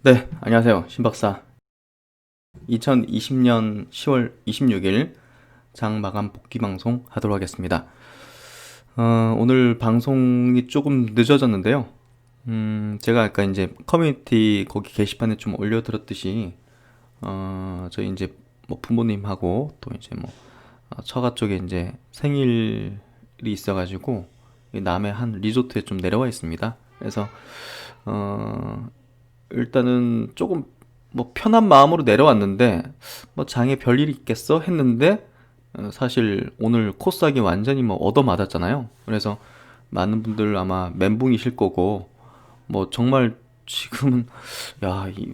네, 안녕하세요. 신박사. 2020년 10월 26일 장 마감 복귀 방송 하도록 하겠습니다. 오늘 방송이 조금 늦어졌는데요. 제가 아까 이제 커뮤니티 거기 게시판에 좀 올려드렸듯이, 저희 이제 뭐 부모님하고 또 이제 뭐 처가 쪽에 이제 생일이 있어가지고 이 남해 한 리조트에 좀 내려와 있습니다. 그래서 어, 일단은 조금 뭐 편한 마음으로 내려왔는데 뭐 장에 별일이 있겠어 했는데 사실 오늘 코스하기 완전히 뭐 얻어맞았잖아요. 그래서 많은 분들 아마 멘붕이실 거고 뭐 정말 지금은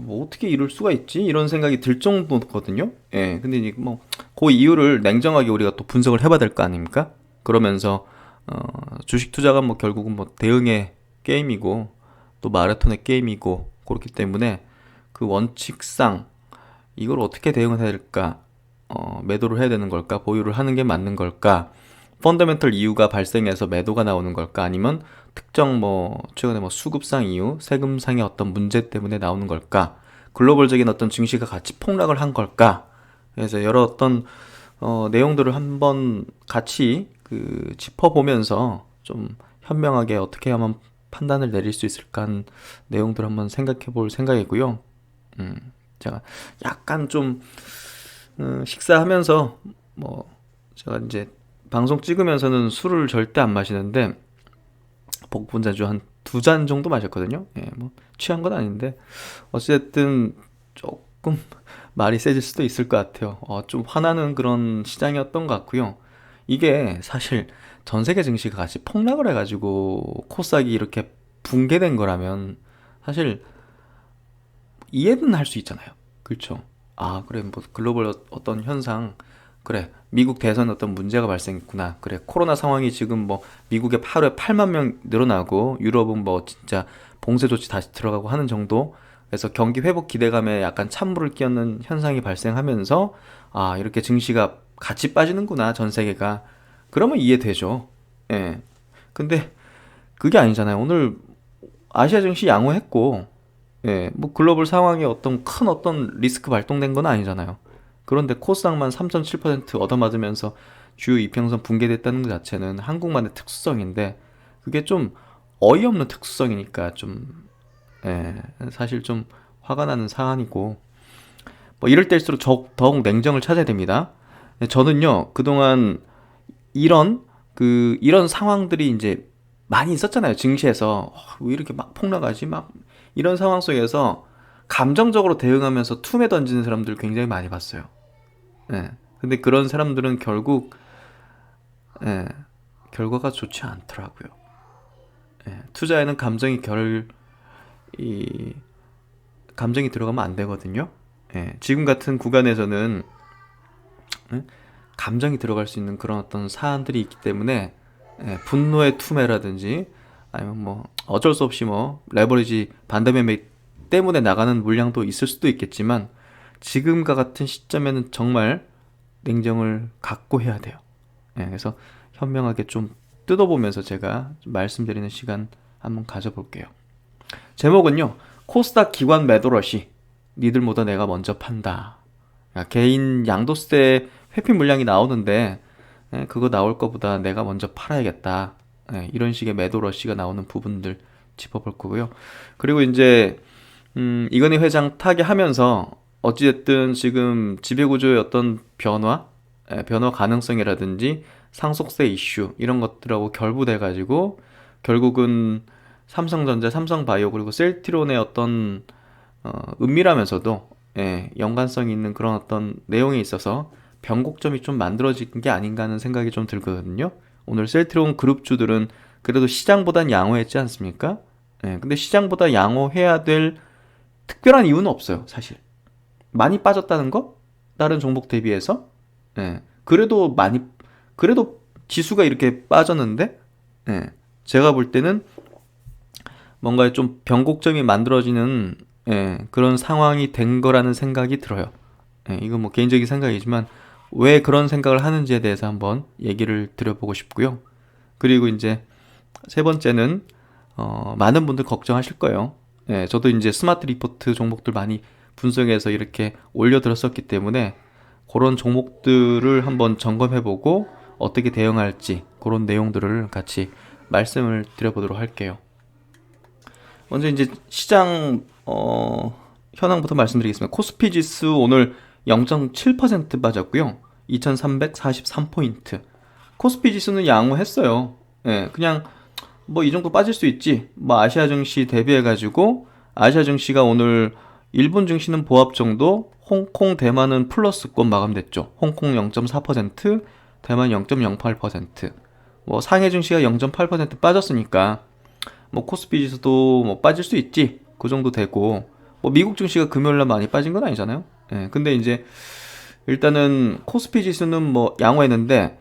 뭐 어떻게 이럴 수가 있지? 이런 생각이 들 정도거든요. 예. 근데 이제 뭐 그 이유를 냉정하게 우리가 또 분석을 해봐야 될 거 아닙니까? 그러면서 주식 투자가 뭐 결국은 뭐 대응의 게임이고 또 마라톤의 게임이고 그렇기 때문에 그 원칙상 이걸 어떻게 대응을 해야 될까? 매도를 해야 되는 걸까? 보유를 하는 게 맞는 걸까? 펀더멘털 이유가 발생해서 매도가 나오는 걸까? 아니면 특정 뭐 최근에 뭐 수급상 이유, 세금상의 어떤 문제 때문에 나오는 걸까? 글로벌적인 어떤 증시가 같이 폭락을 한 걸까? 그래서 여러 어떤 내용들을 한번 같이 그 짚어보면서 좀 현명하게 어떻게 하면 판단을 내릴 수 있을까 하는 내용들 한번 생각해 볼 생각이고요. 음, 제가 약간 좀 식사하면서 뭐 제가 이제 방송 찍으면서는 술을 절대 안 마시는데 복분자주 한 두 잔 정도 마셨거든요. 예, 뭐 취한 건 아닌데 어쨌든 조금 말이 세질 수도 있을 것 같아요. 좀 화나는 그런 시장이었던 것 같고요. 이게 사실 전 세계 증시가 같이 폭락을 해가지고 코스닥이 이렇게 붕괴된 거라면 사실 이해는 할 수 있잖아요. 그렇죠? 그래, 뭐, 글로벌 어떤 현상, 그래, 미국 대선 어떤 문제가 발생했구나. 그래, 코로나 상황이 지금 뭐, 미국에 하루에 8만 명 늘어나고, 유럽은 뭐, 진짜 봉쇄 조치 다시 들어가고 하는 정도. 그래서 경기 회복 기대감에 약간 찬물을 끼얹는 현상이 발생하면서, 이렇게 증시가 같이 빠지는구나, 전 세계가. 그러면 이해되죠. 예. 근데 그게 아니잖아요. 오늘 아시아 증시 양호했고, 예, 뭐 글로벌 상황에 어떤 큰 어떤 리스크 발동된 건 아니잖아요. 그런데 코스닥만 3.7% 얻어맞으면서 주요 이평선 붕괴됐다는 것 자체는 한국만의 특수성인데 그게 좀 어이없는 특수성이니까 좀 예, 사실 좀 화가 나는 사안이고 뭐 이럴 때일수록 더욱 냉정을 찾아야 됩니다. 저는요 그동안 이런 이런 상황들이 이제 많이 있었잖아요. 증시에서 왜 이렇게 막 폭락하지? 막 이런 상황 속에서 감정적으로 대응하면서 툼에 던지는 사람들 굉장히 많이 봤어요. 예. 근데 그런 사람들은 결국 예, 결과가 좋지 않더라고요. 예. 투자에는 이 감정이 들어가면 안 되거든요. 예. 지금 같은 구간에서는 예? 감정이 들어갈 수 있는 그런 어떤 사안들이 있기 때문에 분노의 투매라든지 아니면 뭐 어쩔 수 없이 뭐 레버리지 반대매매 때문에 나가는 물량도 있을 수도 있겠지만 지금과 같은 시점에는 정말 냉정을 갖고 해야 돼요. 그래서 현명하게 좀 뜯어보면서 제가 좀 말씀드리는 시간 한번 가져볼게요. 제목은요. 코스닥 기관 매도러시 니들보다 내가 먼저 판다. 개인 양도세 회피 물량이 나오는데 그거 나올 거보다 내가 먼저 팔아야겠다. 이런 식의 매도 러시가 나오는 부분들 짚어볼 거고요. 그리고 이제 이건희 회장 타계하면서 어찌됐든 지금 지배구조의 어떤 변화 가능성이라든지 상속세 이슈 이런 것들하고 결부돼 가지고 결국은 삼성전자, 삼성바이오 그리고 셀트리온의 어떤 은밀하면서도 연관성이 있는 그런 어떤 내용에 있어서 변곡점이 좀 만들어진 게 아닌가 하는 생각이 좀 들거든요. 오늘 셀트리온 그룹주들은 그래도 시장보단 양호했지 않습니까? 근데 시장보다 양호해야 될 특별한 이유는 없어요, 사실. 많이 빠졌다는 거? 다른 종목 대비해서? 그래도 그래도 지수가 이렇게 빠졌는데, 제가 볼 때는 뭔가 좀 변곡점이 만들어지는 그런 상황이 된 거라는 생각이 들어요. 이건 뭐 개인적인 생각이지만 왜 그런 생각을 하는지에 대해서 한번 얘기를 드려보고 싶고요. 그리고 이제 세 번째는 많은 분들 걱정하실 거예요. 예, 저도 이제 스마트 리포트 종목들 많이 분석해서 이렇게 올려드렸었기 때문에 그런 종목들을 한번 점검해보고 어떻게 대응할지 그런 내용들을 같이 말씀을 드려보도록 할게요. 먼저 이제 시장 현황부터 말씀드리겠습니다. 코스피 지수 오늘 0.7% 빠졌고요. 2343포인트. 코스피 지수는 양호했어요. 예, 그냥 뭐 이 정도 빠질 수 있지. 뭐 아시아 증시 대비해가지고 아시아 증시가 오늘 일본 증시는 보합 정도, 홍콩, 대만은 플러스권 마감됐죠. 홍콩 0.4%, 대만 0.08%. 뭐 상해 증시가 0.8% 빠졌으니까 뭐 코스피 지수도 뭐 빠질 수 있지. 그 정도 되고 뭐 미국 증시가 금요일날 많이 빠진 건 아니잖아요. 예, 근데 이제 일단은 코스피 지수는 뭐 양호했는데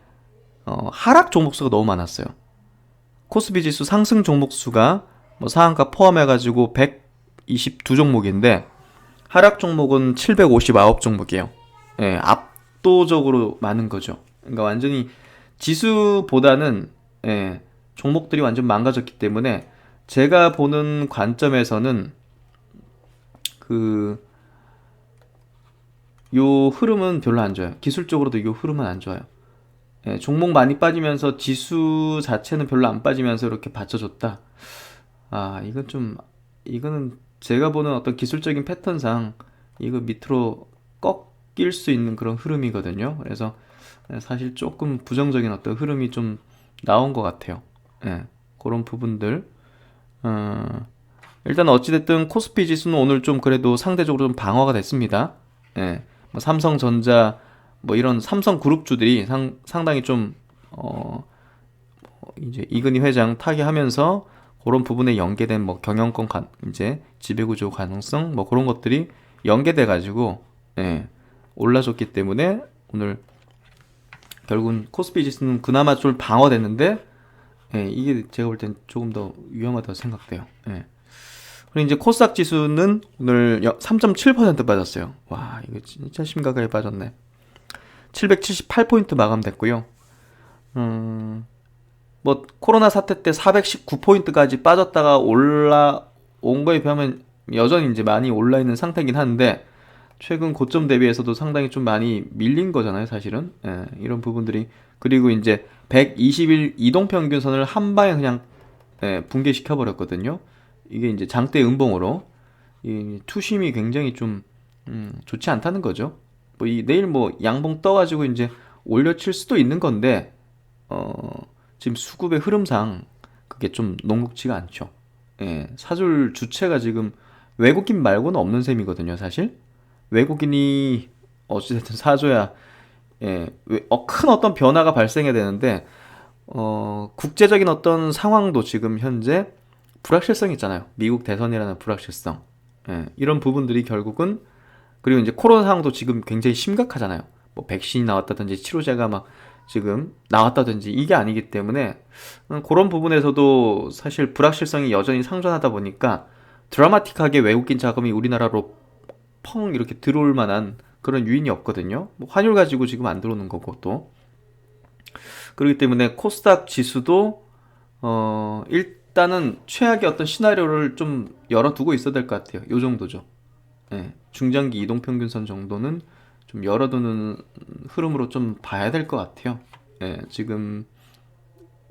하락 종목수가 너무 많았어요. 코스피 지수 상승 종목수가 뭐 상한가 포함해가지고 122 종목인데 하락 종목은 759 종목이에요. 예, 압도적으로 많은 거죠. 그러니까 완전히 지수보다는 예, 종목들이 완전 망가졌기 때문에 제가 보는 관점에서는 그 요 흐름은 별로 안 좋아요. 기술적으로도 요 흐름은 안 좋아요. 예, 종목 많이 빠지면서 지수 자체는 별로 안 빠지면서 이렇게 받쳐줬다. 아, 이거는 제가 보는 어떤 기술적인 패턴상 이거 밑으로 꺾일 수 있는 그런 흐름이거든요. 그래서 사실 조금 부정적인 어떤 흐름이 좀 나온 것 같아요. 예, 그런 부분들. 일단 어찌됐든 코스피 지수는 오늘 좀 그래도 상대적으로 좀 방어가 됐습니다. 예, 뭐 삼성전자 뭐 이런 삼성그룹주들이 상당히 좀 이제 이근희 회장 타계하면서 그런 부분에 연계된 뭐 경영권 이제 지배구조 가능성 뭐 그런 것들이 연계돼 가지고 예, 올라줬기 때문에 오늘 결국은 코스피 지수는 그나마 좀 방어됐는데 예, 이게 제가 볼 땐 조금 더 위험하다고 생각돼요. 예. 그리고 이제 코스닥 지수는 오늘 3.7% 빠졌어요. 와, 이거 진짜 심각하게 빠졌네. 778포인트 마감됐고요. 뭐 코로나 사태 때 419포인트까지 빠졌다가 올라온 거에 비하면 여전히 이제 많이 올라 있는 상태긴 한데 최근 고점 대비해서도 상당히 좀 많이 밀린 거잖아요, 사실은. 예, 이런 부분들이 그리고 이제 120일 이동평균선을 한 방에 그냥 예, 붕괴시켜 버렸거든요. 이게 이제 장대 음봉으로 이 투심이 굉장히 좀 좋지 않다는 거죠. 뭐 내일 뭐 양봉 떠가지고 이제 올려칠 수도 있는 건데 지금 수급의 흐름상 그게 좀 녹록지가 않죠. 예, 사줄 주체가 지금 외국인 말고는 없는 셈이거든요, 사실. 외국인이 어찌됐든 사줘야 예, 큰 어떤 변화가 발생해야 되는데 국제적인 어떤 상황도 지금 현재 불확실성이 있잖아요. 미국 대선이라는 불확실성. 예, 이런 부분들이 결국은 그리고 이제 코로나 상황도 지금 굉장히 심각하잖아요. 뭐 백신이 나왔다든지 치료제가 막 지금 나왔다든지 이게 아니기 때문에 그런 부분에서도 사실 불확실성이 여전히 상존하다 보니까 드라마틱하게 외국인 자금이 우리나라로 펑 이렇게 들어올 만한 그런 유인이 없거든요. 뭐 환율 가지고 지금 안 들어오는 거고 또 그렇기 때문에 코스닥 지수도 일단은 최악의 어떤 시나리오를 좀 열어두고 있어야 될 것 같아요. 요 정도죠. 예, 중장기 이동평균선 정도는 좀 열어두는 흐름으로 좀 봐야 될 것 같아요. 예, 지금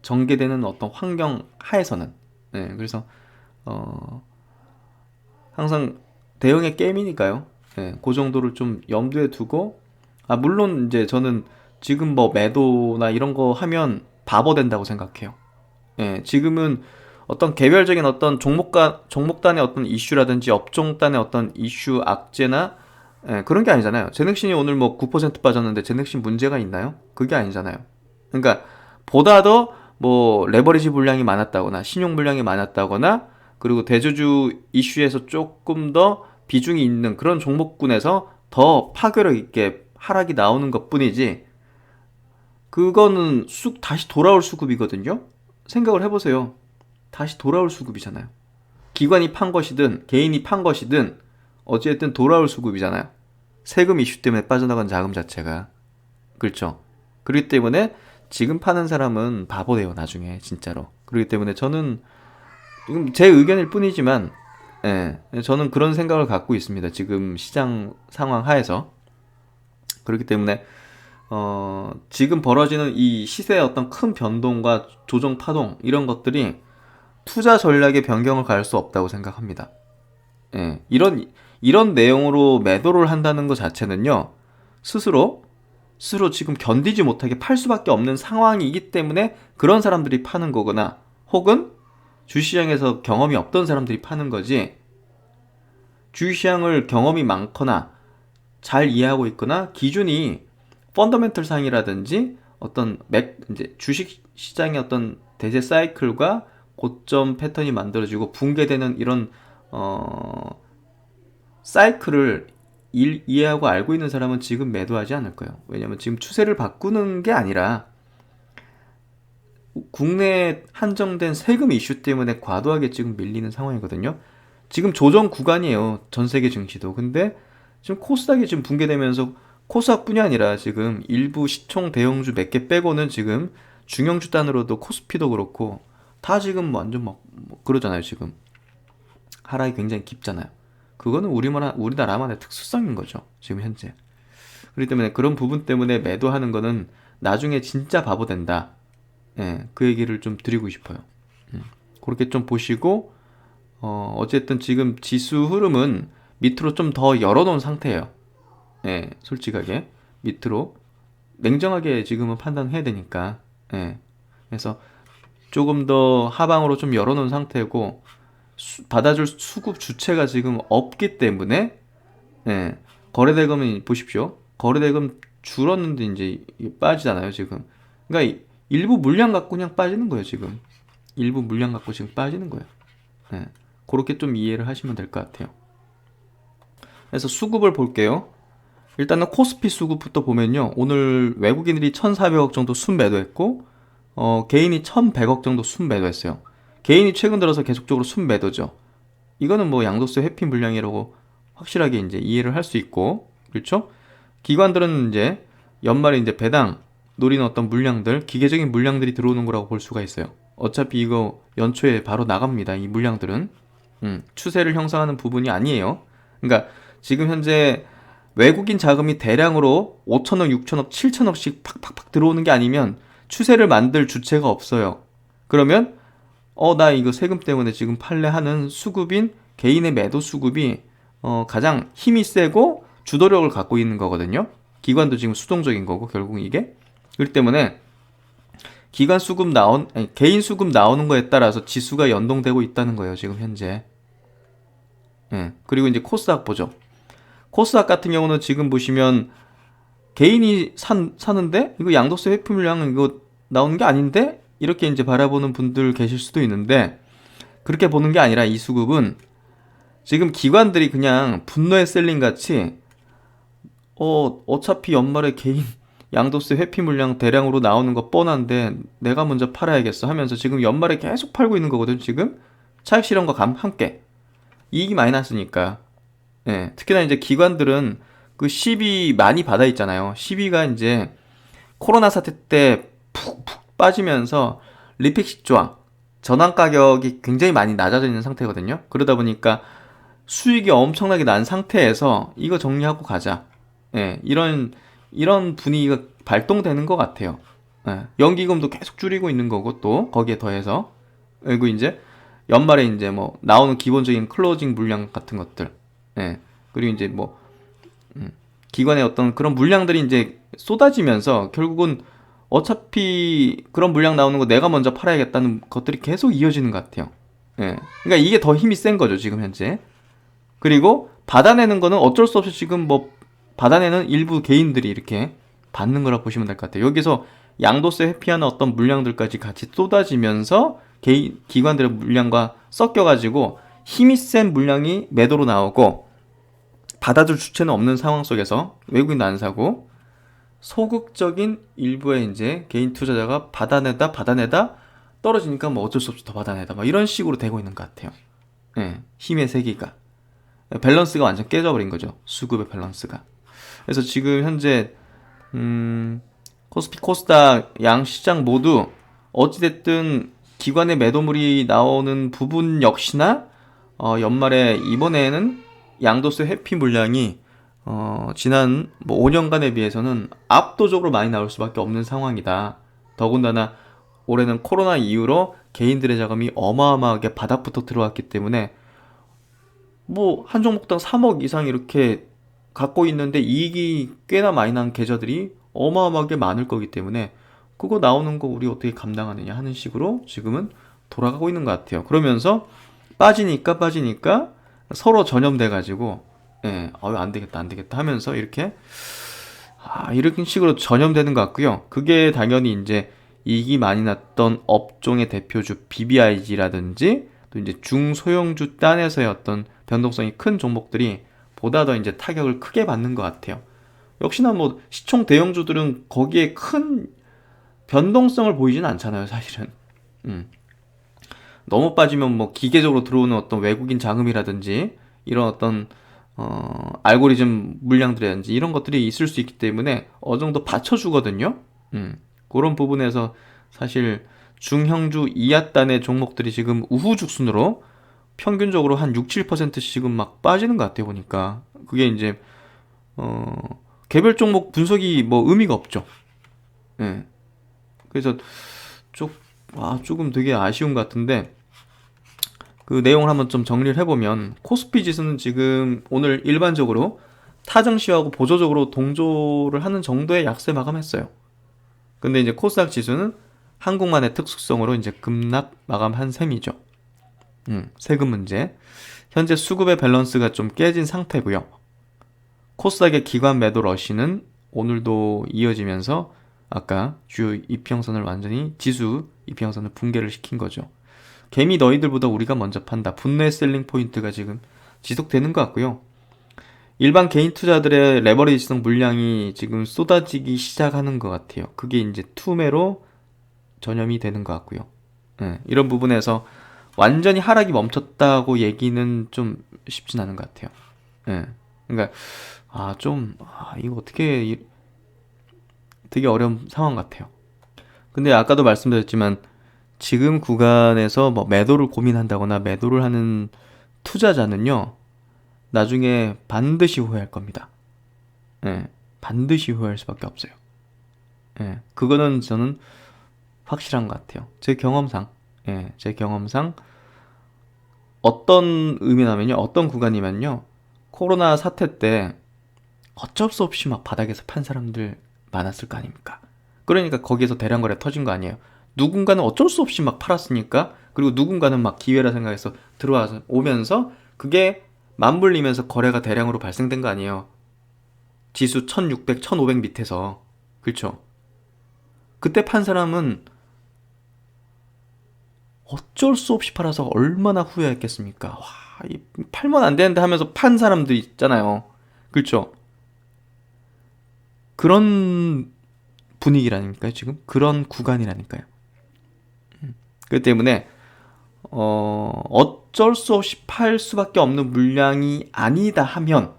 전개되는 어떤 환경 하에서는 예, 그래서 항상 대응의 게임이니까요. 예, 그 정도를 좀 염두에 두고 물론 이제 저는 지금 뭐 매도나 이런 거 하면 바보 된다고 생각해요. 예, 지금은 어떤 개별적인 어떤 종목단의 어떤 이슈라든지 업종단의 어떤 이슈 악재나 예, 그런 게 아니잖아요. 제넥신이 오늘 뭐 9% 빠졌는데 제넥신 문제가 있나요? 그게 아니잖아요. 그러니까 보다 더 뭐 레버리지 물량이 많았다거나 신용 물량이 많았다거나 그리고 대주주 이슈에서 조금 더 비중이 있는 그런 종목군에서 더 파괴력 있게 하락이 나오는 것뿐이지 그거는 다시 돌아올 수급이거든요. 생각을 해보세요. 다시 돌아올 수급이잖아요. 기관이 판 것이든 개인이 판 것이든 어찌됐든 돌아올 수급이잖아요. 세금 이슈 때문에 빠져나간 자금 자체가. 그렇죠. 그렇기 때문에 지금 파는 사람은 바보 돼요, 나중에 진짜로. 그렇기 때문에 저는 제 의견일 뿐이지만 예, 저는 그런 생각을 갖고 있습니다. 지금 시장 상황 하에서. 그렇기 때문에 지금 벌어지는 이 시세의 어떤 큰 변동과 조정 파동 이런 것들이 투자 전략의 변경을 가할 수 없다고 생각합니다. 예, 이런 내용으로 매도를 한다는 것 자체는요, 스스로 지금 견디지 못하게 팔 수밖에 없는 상황이기 때문에 그런 사람들이 파는 거거나, 혹은 주식시장에서 경험이 없던 사람들이 파는 거지, 주식시장을 경험이 많거나 잘 이해하고 있거나 기준이 펀더멘털 상이라든지 어떤 이제 주식 시장의 어떤 대세 사이클과 고점 패턴이 만들어지고 붕괴되는 이런 사이클을 이해하고 알고 있는 사람은 지금 매도하지 않을 거예요. 왜냐면 지금 추세를 바꾸는 게 아니라 국내에 한정된 세금 이슈 때문에 과도하게 지금 밀리는 상황이거든요. 지금 조정 구간이에요. 전 세계 증시도. 근데 지금 코스닥이 지금 붕괴되면서 코스닥뿐이 아니라 지금 일부 시총 대형주 몇 개 빼고는 지금 중형주 단으로도 코스피도 그렇고 다 지금 완전 막 그러잖아요. 지금 하락이 굉장히 깊잖아요. 그거는 우리나라만의 특수성인 거죠. 지금 현재. 그렇기 때문에 그런 부분 때문에 매도하는 거는 나중에 진짜 바보 된다. 예, 그 얘기를 좀 드리고 싶어요. 그렇게 좀 보시고, 어쨌든 지금 지수 흐름은 밑으로 좀 더 열어놓은 상태예요. 예, 솔직하게. 밑으로. 냉정하게 지금은 판단해야 되니까. 예. 그래서 조금 더 하방으로 좀 열어놓은 상태고, 받아줄 수급 주체가 지금 없기 때문에, 예, 거래대금은 보십시오. 거래대금 줄었는데 이제 빠지잖아요, 지금. 그러니까 일부 물량 갖고 그냥 빠지는 거예요, 지금. 일부 물량 갖고 지금 빠지는 거예요. 예, 그렇게 좀 이해를 하시면 될 것 같아요. 그래서 수급을 볼게요. 일단은 코스피 수급부터 보면요. 오늘 외국인들이 1,400억 정도 순매도했고, 개인이 1,100억 정도 순매도했어요. 개인이 최근 들어서 계속적으로 순매도죠. 이거는 뭐 양도세 회피 물량이라고 확실하게 이제 이해를 할 수 있고, 그렇죠? 기관들은 이제 연말에 이제 배당 노리는 어떤 물량들, 기계적인 물량들이 들어오는 거라고 볼 수가 있어요. 어차피 이거 연초에 바로 나갑니다. 이 물량들은. 추세를 형성하는 부분이 아니에요. 그러니까 지금 현재 외국인 자금이 대량으로 5천억, 6천억, 7천억씩 팍팍팍 들어오는 게 아니면 추세를 만들 주체가 없어요. 그러면 나 이거 세금 때문에 지금 팔래 하는 수급인 개인의 매도 수급이 가장 힘이 세고 주도력을 갖고 있는 거거든요. 기관도 지금 수동적인 거고 결국 이게. 그렇기 때문에 개인 수급 나오는 거에 따라서 지수가 연동되고 있다는 거예요. 지금 현재. 예. 그리고 이제 코스닥 보죠. 코스닥 같은 경우는 지금 보시면 개인이 사는데 이거 양도세 회피 물량 이거 나오는 게 아닌데 이렇게 이제 바라보는 분들 계실 수도 있는데, 그렇게 보는 게 아니라 이 수급은 지금 기관들이 그냥 분노의 셀링 같이 어차피 연말에 개인 양도세 회피 물량 대량으로 나오는 거 뻔한데 내가 먼저 팔아야겠어 하면서 지금 연말에 계속 팔고 있는 거거든. 지금 차익 실현과 함께 이익이 많이 났으니까. 예, 특히나 이제 기관들은 그 시비 많이 받아 있잖아요. 시비가 이제 코로나 사태 때 푹푹 빠지면서 리픽식 조항, 전환 가격이 굉장히 많이 낮아져 있는 상태거든요. 그러다 보니까 수익이 엄청나게 난 상태에서 이거 정리하고 가자. 예, 이런 분위기가 발동되는 것 같아요. 예, 연기금도 계속 줄이고 있는 거고 또 거기에 더해서 그리고 이제 연말에 이제 뭐 나오는 기본적인 클로징 물량 같은 것들, 예, 그리고 이제 뭐 기관의 어떤 그런 물량들이 이제 쏟아지면서 결국은 어차피 그런 물량 나오는 거 내가 먼저 팔아야겠다는 것들이 계속 이어지는 것 같아요. 예, 그러니까 이게 더 힘이 센 거죠 지금 현재. 그리고 받아내는 거는 어쩔 수 없이 지금 뭐 받아내는 일부 개인들이 이렇게 받는 거라 보시면 될 것 같아요. 여기서 양도세 회피하는 어떤 물량들까지 같이 쏟아지면서 기관들의 물량과 섞여가지고 힘이 센 물량이 매도로 나오고, 받아줄 주체는 없는 상황 속에서 외국인도 안 사고 소극적인 일부의 이제 개인 투자자가 받아내다 떨어지니까 뭐 어쩔 수 없이 더 받아내다 막 이런 식으로 되고 있는 것 같아요. 예, 힘의 세기가 밸런스가 완전 깨져버린 거죠. 수급의 밸런스가. 그래서 지금 현재 코스피, 코스닥 양 시장 모두 어찌됐든 기관의 매도물이 나오는 부분 역시나 연말에 이번에는 양도세 회피 물량이 지난 뭐 5년간에 비해서는 압도적으로 많이 나올 수밖에 없는 상황이다. 더군다나 올해는 코로나 이후로 개인들의 자금이 어마어마하게 바닥부터 들어왔기 때문에 뭐 한 종목당 3억 이상 이렇게 갖고 있는데 이익이 꽤나 많이 난 계좌들이 어마어마하게 많을 거기 때문에 그거 나오는 거 우리 어떻게 감당하느냐 하는 식으로 지금은 돌아가고 있는 것 같아요. 그러면서 빠지니까 서로 전염돼 가지고 안 되겠다 안 되겠다 하면서 이런 식으로 전염되는 것 같고요. 그게 당연히 이제 이익이 많이 났던 업종의 대표주 BBIG라든지 또 이제 중소형주 단에서의 어떤 변동성이 큰 종목들이 보다 더 이제 타격을 크게 받는 것 같아요. 역시나 뭐 시총 대형주들은 거기에 큰 변동성을 보이진 않잖아요, 사실은. 음. 너무 빠지면 뭐 기계적으로 들어오는 어떤 외국인 자금이라든지 이런 어떤 알고리즘 물량들이라든지 이런 것들이 있을 수 있기 때문에 어느 정도 받쳐주거든요. 그런 부분에서 사실 중형주 이하단의 종목들이 지금 우후죽순으로 평균적으로 한 6, 7%씩은 막 빠지는 것 같아요, 보니까. 그게 이제 개별 종목 분석이 뭐 의미가 없죠. 예. 그래서 조금 되게 아쉬운 것 같은데 그 내용을 한번 좀 정리를 해보면 코스피 지수는 지금 오늘 일반적으로 타정시하고 보조적으로 동조를 하는 정도의 약세 마감했어요. 근데 이제 코스닥 지수는 한국만의 특수성으로 이제 급락 마감한 셈이죠. 세금 문제. 현재 수급의 밸런스가 좀 깨진 상태고요. 코스닥의 기관 매도 러시는 오늘도 이어지면서 아까 주요 이평선을 완전히 지수 이평선을 붕괴를 시킨 거죠. 개미 너희들보다 우리가 먼저 판다. 분노의 셀링 포인트가 지금 지속되는 것 같고요. 일반 개인 투자들의 레버리지성 물량이 지금 쏟아지기 시작하는 것 같아요. 그게 이제 투매로 전염이 되는 것 같고요. 이런 부분에서 완전히 하락이 멈췄다고 얘기는 좀 쉽진 않은 것 같아요. 그러니까 이거 어떻게 되게 어려운 상황 같아요. 근데 아까도 말씀드렸지만 지금 구간에서 뭐 매도를 고민한다거나 매도를 하는 투자자는요, 나중에 반드시 후회할 겁니다. 반드시 후회할 수밖에 없어요. 그거는 저는 확실한 것 같아요. 제 경험상 어떤 의미냐면요, 어떤 구간이면요, 코로나 사태 때 어쩔 수 없이 막 바닥에서 판 사람들 많았을 거 아닙니까? 그러니까 거기에서 대량 거래 터진 거 아니에요. 누군가는 어쩔 수 없이 막 팔았으니까, 그리고 누군가는 막 기회라 생각해서 들어와서 오면서 그게 맞물리면서 거래가 대량으로 발생된 거 아니에요. 지수 1600, 1500 밑에서. 그렇죠? 그때 판 사람은 어쩔 수 없이 팔아서 얼마나 후회했겠습니까? 팔면 안 되는데 하면서 판 사람들 있잖아요. 그렇죠? 그런 분위기라니까요, 지금. 그런 구간이라니까요. 그렇기 때문에 어쩔 수 없이 팔 수밖에 없는 물량이 아니다 하면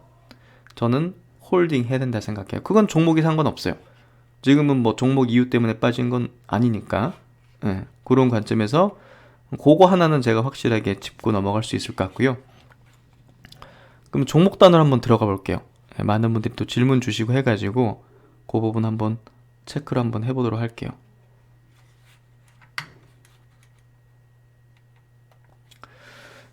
저는 홀딩 해야 된다 생각해요. 그건 종목이 상관없어요. 지금은 뭐 종목 이유 때문에 빠진 건 아니니까. 그런 관점에서 그거 하나는 제가 확실하게 짚고 넘어갈 수 있을 것 같고요. 그럼 종목 단어로 한번 들어가 볼게요. 많은 분들이 또 질문 주시고 해가지고 그 부분 한번 체크를 한번 해보도록 할게요.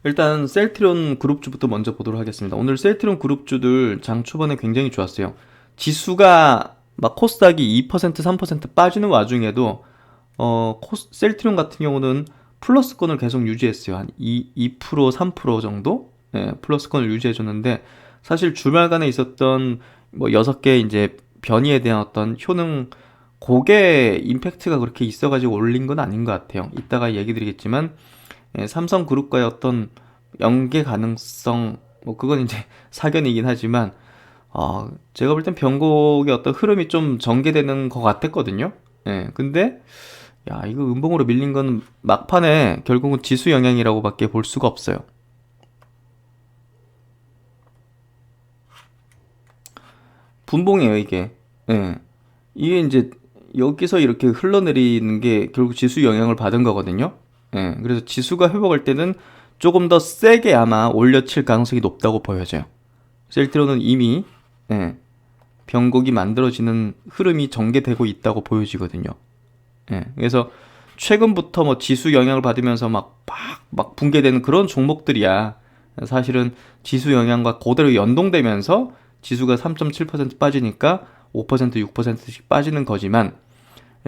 일단 셀트리온 그룹주부터 먼저 보도록 하겠습니다. 오늘 셀트리온 그룹주들 장 초반에 굉장히 좋았어요. 지수가 막 코스닥이 2% 3% 빠지는 와중에도 셀트리온 같은 경우는 플러스권을 계속 유지했어요. 한 2% 3% 정도 플러스권을 유지해줬는데, 사실 주말간에 있었던 뭐 6개 이제 변이에 대한 어떤 효능, 그게 임팩트가 그렇게 있어가지고 올린 건 아닌 것 같아요. 이따가 얘기 드리겠지만 삼성그룹과의 어떤 연계 가능성, 뭐 그건 이제 사견이긴 하지만 제가 볼 땐 변곡의 어떤 흐름이 좀 전개되는 것 같았거든요. 근데 이거 음봉으로 밀린 건 막판에 결국은 지수 영향이라고밖에 볼 수가 없어요. 분봉이에요, 이게. 이게 이제 여기서 이렇게 흘러내리는 게 결국 지수 영향을 받은 거거든요. 그래서 지수가 회복할 때는 조금 더 세게 아마 올려칠 가능성이 높다고 보여져요. 셀트리온은 이미 변곡이 만들어지는 흐름이 전개되고 있다고 보여지거든요. 그래서 최근부터 뭐 지수 영향을 받으면서 막 붕괴되는 그런 종목들이야. 사실은 지수 영향과 그대로 연동되면서 지수가 3.7% 빠지니까 5%, 6%씩 빠지는 거지만,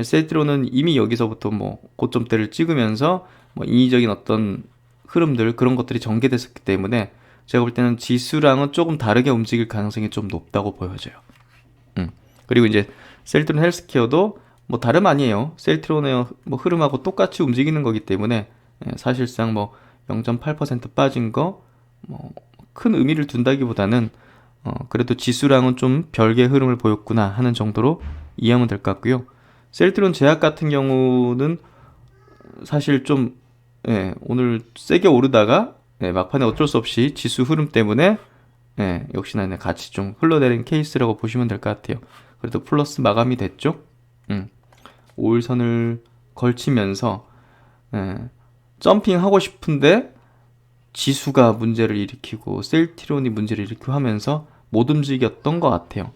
셀트리온은 이미 여기서부터 뭐 고점대를 찍으면서 뭐 인위적인 어떤 흐름들, 그런 것들이 전개됐었기 때문에 제가 볼 때는 지수랑은 조금 다르게 움직일 가능성이 좀 높다고 보여져요. 그리고 이제 셀트리온 헬스케어도 뭐 다름 아니에요. 셀트리온의 뭐 흐름하고 똑같이 움직이는 거기 때문에 사실상 뭐 0.8% 빠진 거 뭐 큰 의미를 둔다기보다는 그래도 지수랑은 좀 별개의 흐름을 보였구나 하는 정도로 이해하면 될 것 같고요. 셀트리온 제약 같은 경우는 사실 좀 오늘 세게 오르다가 막판에 어쩔 수 없이 지수 흐름 때문에 역시나 같이 좀 흘러내린 케이스라고 보시면 될 것 같아요. 그래도 플러스 마감이 됐죠. 5일선을 걸치면서 점핑하고 싶은데 지수가 문제를 일으키고 셀트리온이 문제를 일으키고 하면서 못 움직였던 것 같아요.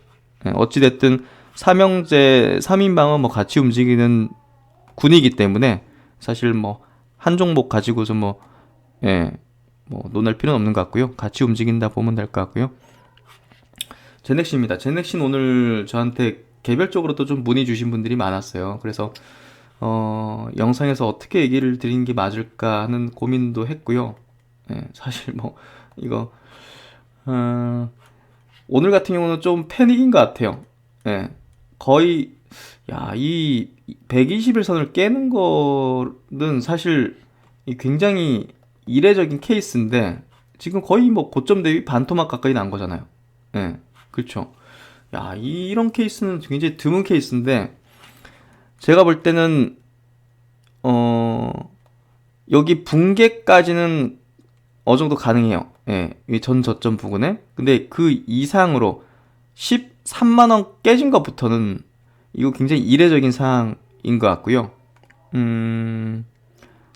어찌됐든 삼형제 3인방은 뭐 같이 움직이는 군이기 때문에 사실 뭐 한 종목 가지고서 뭐 논할 필요는 없는 것 같고요. 같이 움직인다 보면 될 것 같고요. 제넥시입니다. 제넥시는 오늘 저한테 개별적으로도 좀 문의 주신 분들이 많았어요. 그래서 영상에서 어떻게 얘기를 드리는 게 맞을까 하는 고민도 했고요. 사실 뭐 이거 오늘 같은 경우는 좀 패닉인 것 같아요. 거의 이 121선을 깨는 거는 사실 굉장히 이례적인 케이스인데 지금 거의 뭐 고점 대비 반토막 가까이 난 거잖아요. 그렇죠. 이런 케이스는 굉장히 드문 케이스인데 제가 볼 때는 여기 붕괴까지는 어느 정도 가능해요. 이 전 저점 부근에. 근데 그 이상으로 13만원 깨진 것부터는 이거 굉장히 이례적인 상황인 것 같고요.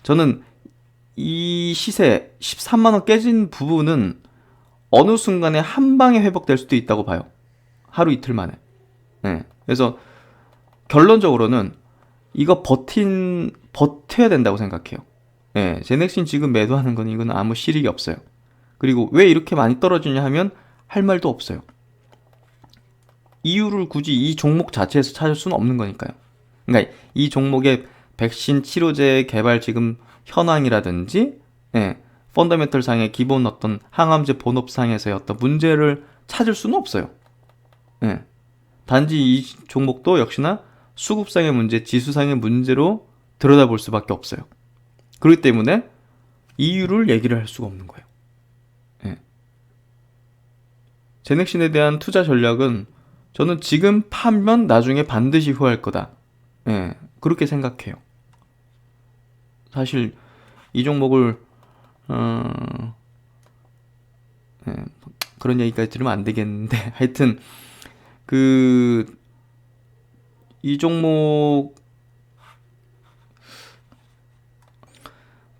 저는 이 시세 13만원 깨진 부분은 어느 순간에 한 방에 회복될 수도 있다고 봐요. 하루 이틀 만에. 그래서 결론적으로는 이거 버텨야 된다고 생각해요. 제넥신 지금 매도하는 건 이건 아무 실익이 없어요. 그리고 왜 이렇게 많이 떨어지냐 하면 할 말도 없어요. 이유를 굳이 이 종목 자체에서 찾을 수는 없는 거니까요. 그러니까 이 종목의 백신 치료제 개발 지금 현황이라든지 펀더멘털 상의 기본 어떤 항암제 본업 상에서의 어떤 문제를 찾을 수는 없어요. 단지 이 종목도 역시나 수급상의 문제, 지수상의 문제로 들여다볼 수밖에 없어요. 그렇기 때문에 이유를 얘기를 할 수가 없는 거예요. 제넥신에 대한 투자 전략은 저는 지금 파면 나중에 반드시 후회할 거다. 그렇게 생각해요. 사실 이 종목을 그런 얘기까지 들으면 안 되겠는데 하여튼 이 종목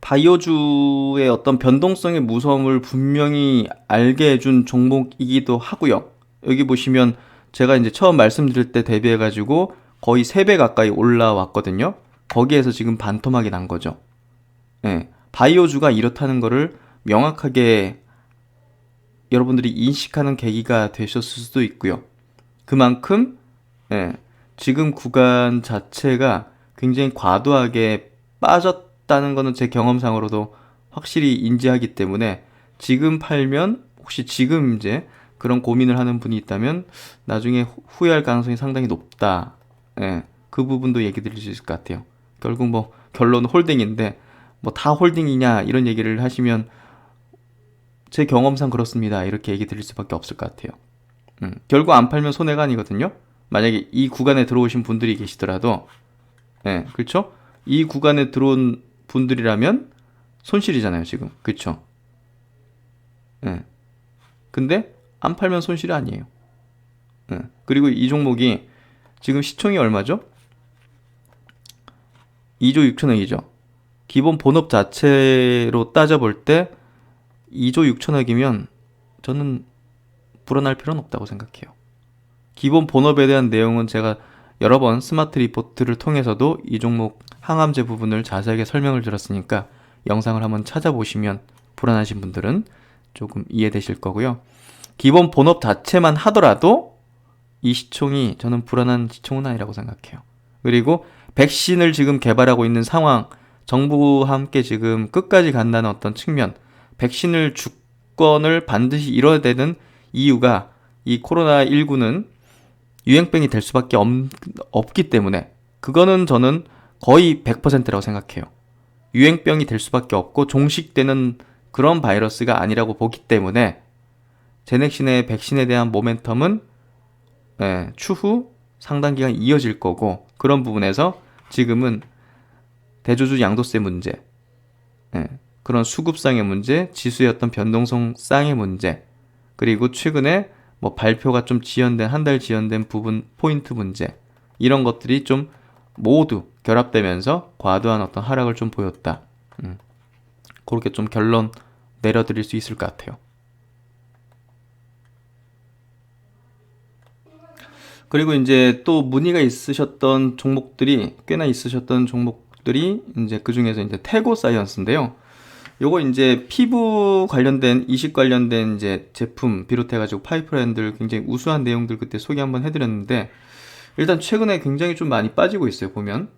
바이오주의 어떤 변동성의 무서움을 분명히 알게 해준 종목이기도 하고요. 여기 보시면 제가 이제 처음 말씀드릴 때 대비해가지고 거의 3배 가까이 올라왔거든요. 거기에서 지금 반토막이 난 거죠. 바이오주가 이렇다는 거를 명확하게 여러분들이 인식하는 계기가 되셨을 수도 있고요. 그만큼 지금 구간 자체가 굉장히 과도하게 빠졌다는 거는 제 경험상으로도 확실히 인지하기 때문에 지금 팔면 혹시 지금 이제 그런 고민을 하는 분이 있다면 나중에 후회할 가능성이 상당히 높다. 그 부분도 얘기 드릴 수 있을 것 같아요. 결국 뭐 결론은 홀딩인데 뭐 다 홀딩이냐 이런 얘기를 하시면 제 경험상 그렇습니다. 이렇게 얘기 드릴 수밖에 없을 것 같아요. 결국 안 팔면 손해가 아니거든요. 만약에 이 구간에 들어오신 분들이 계시더라도 그렇죠? 이 구간에 들어온 분들이라면 손실이잖아요, 지금. 그렇죠? 근데 안 팔면 손실이 아니에요. 그리고 이 종목이 지금 시총이 얼마죠? 2조 6천억이죠. 기본 본업 자체로 따져볼 때 2조 6천억이면 저는 불안할 필요는 없다고 생각해요. 기본 본업에 대한 내용은 제가 여러 번 스마트 리포트를 통해서도 이 종목 항암제 부분을 자세하게 설명을 드렸으니까 영상을 한번 찾아보시면 불안하신 분들은 조금 이해되실 거고요. 기본 본업 자체만 하더라도 이 시총이 저는 불안한 시총은 아니라고 생각해요. 그리고 백신을 지금 개발하고 있는 상황, 정부와 함께 지금 끝까지 간다는 어떤 측면, 백신을 주권을 반드시 이뤄야 되는 이유가 이 코로나19는 유행병이 될 수밖에 없기 때문에 그거는 저는 거의 100%라고 생각해요. 유행병이 될 수밖에 없고 종식되는 그런 바이러스가 아니라고 보기 때문에 제넥신의 백신에 대한 모멘텀은 추후 상당 기간 이어질 거고, 그런 부분에서 지금은 대주주 양도세 문제, 그런 수급상의 문제, 지수의 어떤 변동성상의 문제, 그리고 최근에 뭐 발표가 좀 지연된, 한 달 지연된 부분 포인트 문제, 이런 것들이 좀 모두 결합되면서 과도한 어떤 하락을 좀 보였다. 그렇게 좀 결론 내려드릴 수 있을 것 같아요. 그리고 이제 또 문의가 있으셨던 종목들이 꽤나 있으셨던 종목들이 이제 그 중에서 이제 태고 사이언스인데요. 요거 이제 피부 관련된, 이식 관련된 이제 제품 비롯해가지고 파이프라인들 굉장히 우수한 내용들 그때 소개 한번 해드렸는데, 일단 최근에 굉장히 좀 많이 빠지고 있어요, 보면.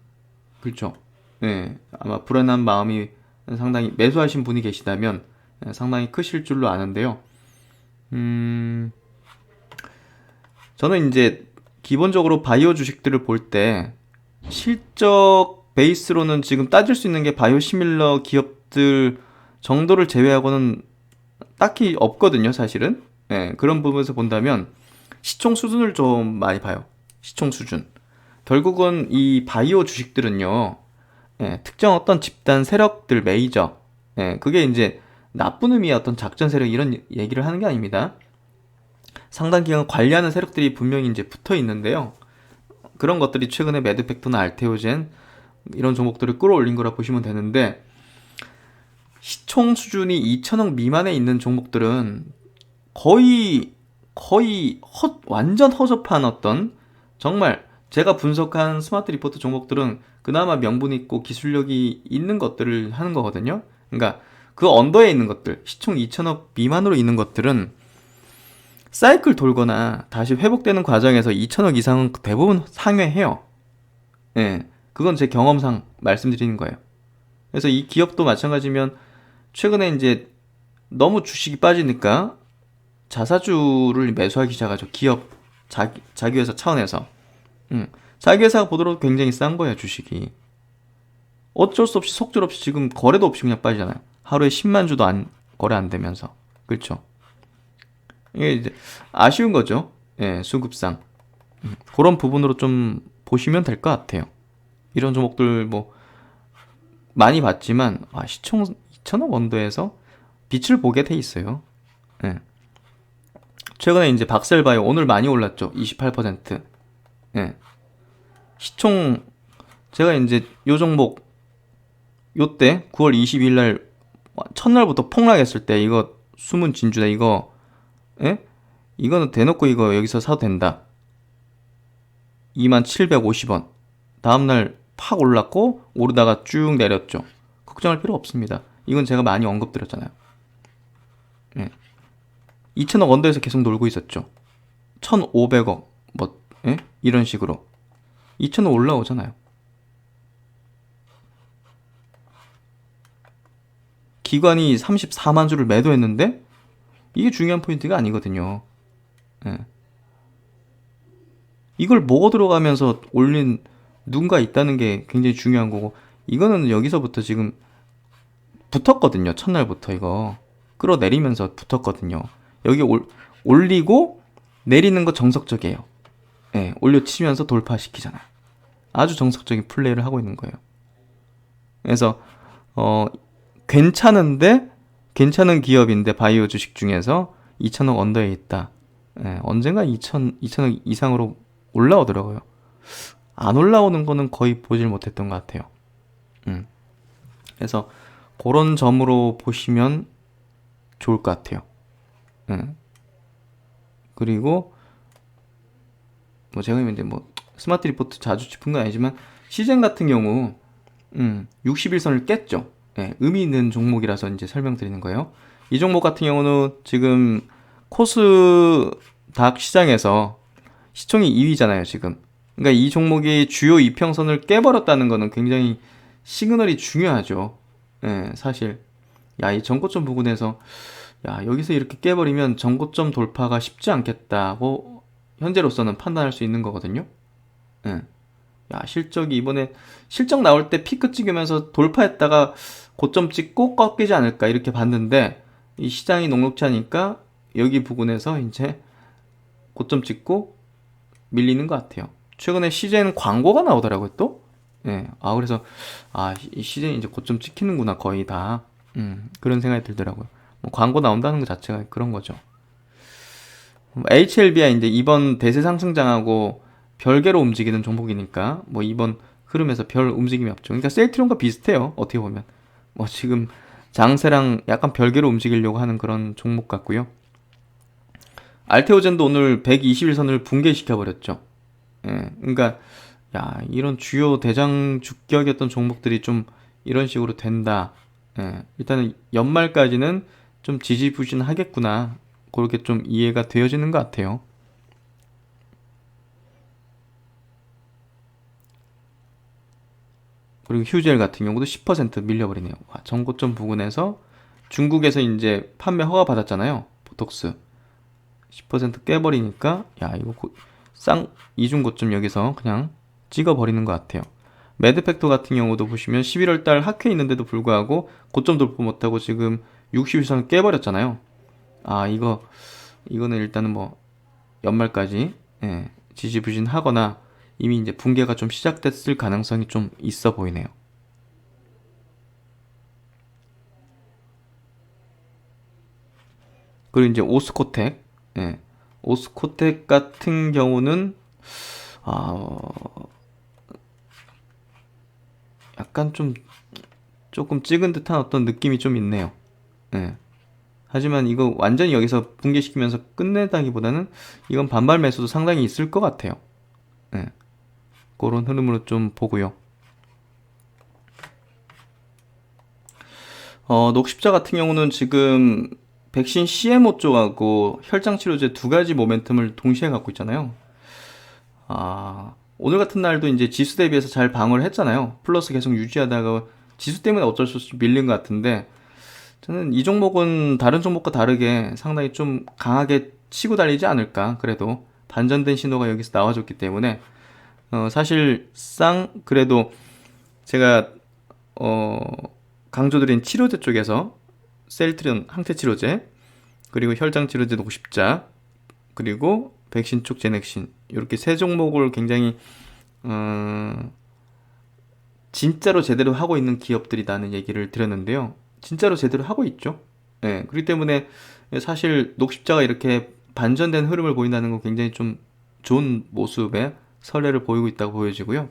그렇죠. 네, 아마 불안한 마음이 상당히, 매수하신 분이 계시다면 상당히 크실 줄로 아는데요. 저는 이제 기본적으로 바이오 주식들을 볼 때 실적 베이스로는 지금 따질 수 있는 게 바이오 시밀러 기업들 정도를 제외하고는 딱히 없거든요, 사실은. 그런 부분에서 본다면 시총 수준을 좀 많이 봐요. 시총 수준. 결국은 이 바이오 주식들은요, 특정 어떤 집단 세력들, 메이저, 그게 이제 나쁜 의미의 어떤 작전 세력 이런 얘기를 하는 게 아닙니다. 상당 기간 관리하는 세력들이 분명히 이제 붙어 있는데요. 그런 것들이 최근에 매드팩토나 알테오젠 이런 종목들을 끌어올린 거라 보시면 되는데, 시총 수준이 2천억 미만에 있는 종목들은 거의 완전 허접한 어떤, 정말 제가 분석한 스마트 리포트 종목들은 그나마 명분 있고 기술력이 있는 것들을 하는 거거든요. 그러니까 그 언더에 있는 것들, 시총 2천억 미만으로 있는 것들은 사이클 돌거나 다시 회복되는 과정에서 2천억 이상은 대부분 상회해요. 그건 제 경험상 말씀드리는 거예요. 그래서 이 기업도 마찬가지면 최근에 이제 너무 주식이 빠지니까 자사주를 매수하기 시작하죠. 기업, 자기 회사 차원에서. 자기 회사가 보더라도 굉장히 싼 거예요, 주식이. 어쩔 수 없이 속절없이 지금 거래도 없이 그냥 빠지잖아요. 하루에 10만 주도 거래 안 되면서. 그렇죠. 이게 이제 아쉬운 거죠. 수급상. 그런 부분으로 좀 보시면 될 것 같아요. 이런 종목들 뭐 많이 봤지만 시총 2천억 언더에서 빛을 보게 돼 있어요. 최근에 이제 박셀바이오 오늘 많이 올랐죠. 28%. 시총, 제가 이제 요 종목 요때 9월 22일 날 첫날부터 폭락했을 때 이거 숨은 진주다, 이거 이거는 대놓고 이거 여기서 사도 된다. 2750원. 다음날 팍 올랐고 오르다가 쭉 내렸죠. 걱정할 필요 없습니다. 이건 제가 많이 언급드렸잖아요. 2천억 언더에서 계속 놀고 있었죠. 1,500억 뭐 이런 식으로 2천억 올라오잖아요. 기관이 34만 주를 매도했는데 이게 중요한 포인트가 아니거든요. 이걸 먹어 들어가면서 올린 누군가 있다는 게 굉장히 중요한 거고, 이거는 여기서부터 지금 붙었거든요. 첫날부터 이거 끌어내리면서 붙었거든요. 여기 올리고 내리는 거 정석적이에요. 올려치면서 돌파시키잖아요. 아주 정석적인 플레이를 하고 있는 거예요. 그래서 괜찮은 기업인데 바이오 주식 중에서 2천억 언더에 있다. 언젠가 2천억 이상으로 올라오더라고요. 안 올라오는 거는 거의 보질 못했던 것 같아요. 그래서 그런 점으로 보시면 좋을 것 같아요. 그리고 뭐 제가 이제 뭐 스마트 리포트 자주 짚은 건 아니지만 시젠 같은 경우 61선을 깼죠. 예, 의미 있는 종목이라서 이제 설명드리는 거예요. 이 종목 같은 경우는 지금 코스닥 시장에서 시총이 2위잖아요, 지금. 그러니까 이 종목이 주요 이평선을 깨버렸다는 거는 굉장히 시그널이 중요하죠. 예, 사실. 야, 이 전고점 부근에서, 야, 여기서 이렇게 깨버리면 전고점 돌파가 쉽지 않겠다고 현재로서는 판단할 수 있는 거거든요. 예. 야, 실적이 이번에 실적 나올 때 피크 찍으면서 돌파했다가 고점 찍고 꺾이지 않을까 이렇게 봤는데 이 시장이 녹록치 않으니까 여기 부근에서 이제 고점 찍고 밀리는 것 같아요. 최근에 CJ는 광고가 나오더라고요, 또. 예. 아, 그래서, 아, 이 CJ 이제 고점 찍히는구나, 거의 다. 그런 생각이 들더라고요. 뭐 광고 나온다는 것 자체가 그런 거죠. HLB가 이제 이번 대세 상승장하고 별개로 움직이는 종목이니까, 뭐 이번 흐름에서 별 움직임이 없죠. 그러니까 셀트론과 비슷해요, 어떻게 보면. 뭐 지금 장세랑 약간 별개로 움직이려고 하는 그런 종목 같고요. 알테오젠도 오늘 121선을 붕괴시켜버렸죠. 예, 그러니까 야, 이런 주요 대장 주격이었던 종목들이 좀 이런 식으로 된다. 예, 일단은 연말까지는 좀 지지부진하겠구나. 그렇게 좀 이해가 되어지는 것 같아요. 그리고 휴젤 같은 경우도 10% 밀려버리네요. 와, 전고점 부근에서 중국에서 이제 판매 허가 받았잖아요. 보톡스. 10% 깨버리니까 야, 이거 이중 고점 여기서 그냥 찍어버리는 것 같아요. 매드팩토 같은 경우도 보시면 11월 달 학회에 있는데도 불구하고 고점 돌파 못하고 지금 60일선을 깨버렸잖아요. 아, 이거는 일단은 뭐 연말까지 지지부진하거나 이미 이제 붕괴가 좀 시작됐을 가능성이 좀 있어 보이네요. 그리고 이제 오스코텍, 오스코텍 같은 경우는 약간 좀 조금 찍은 듯한 어떤 느낌이 좀 있네요. 예. 하지만 이거 완전히 여기서 붕괴시키면서 끝내다기보다는 이건 반발 매수도 상당히 있을 것 같아요. 예. 그런 흐름으로 좀 보고요. 녹십자 같은 경우는 지금 백신 CMO 쪽하고 혈장 치료제 두 가지 모멘텀을 동시에 갖고 있잖아요. 오늘 같은 날도 이제 지수 대비해서 잘 방어를 했잖아요. 플러스 계속 유지하다가 지수 때문에 어쩔 수 없이 밀린 것 같은데 저는 이 종목은 다른 종목과 다르게 상당히 좀 강하게 치고 달리지 않을까. 그래도 반전된 신호가 여기서 나와줬기 때문에 사실상 그래도 제가 강조드린 치료제 쪽에서 셀트리온 항체치료제 그리고 혈장치료제 녹십자 그리고 백신 쪽 제넥신 이렇게 세 종목을 굉장히 진짜로 제대로 하고 있는 기업들이라는 얘기를 드렸는데요. 진짜로 제대로 하고 있죠. 예, 그렇기 때문에 사실 녹십자가 이렇게 반전된 흐름을 보인다는 건 굉장히 좀 좋은 모습의 선례를 보이고 있다고 보여지고요.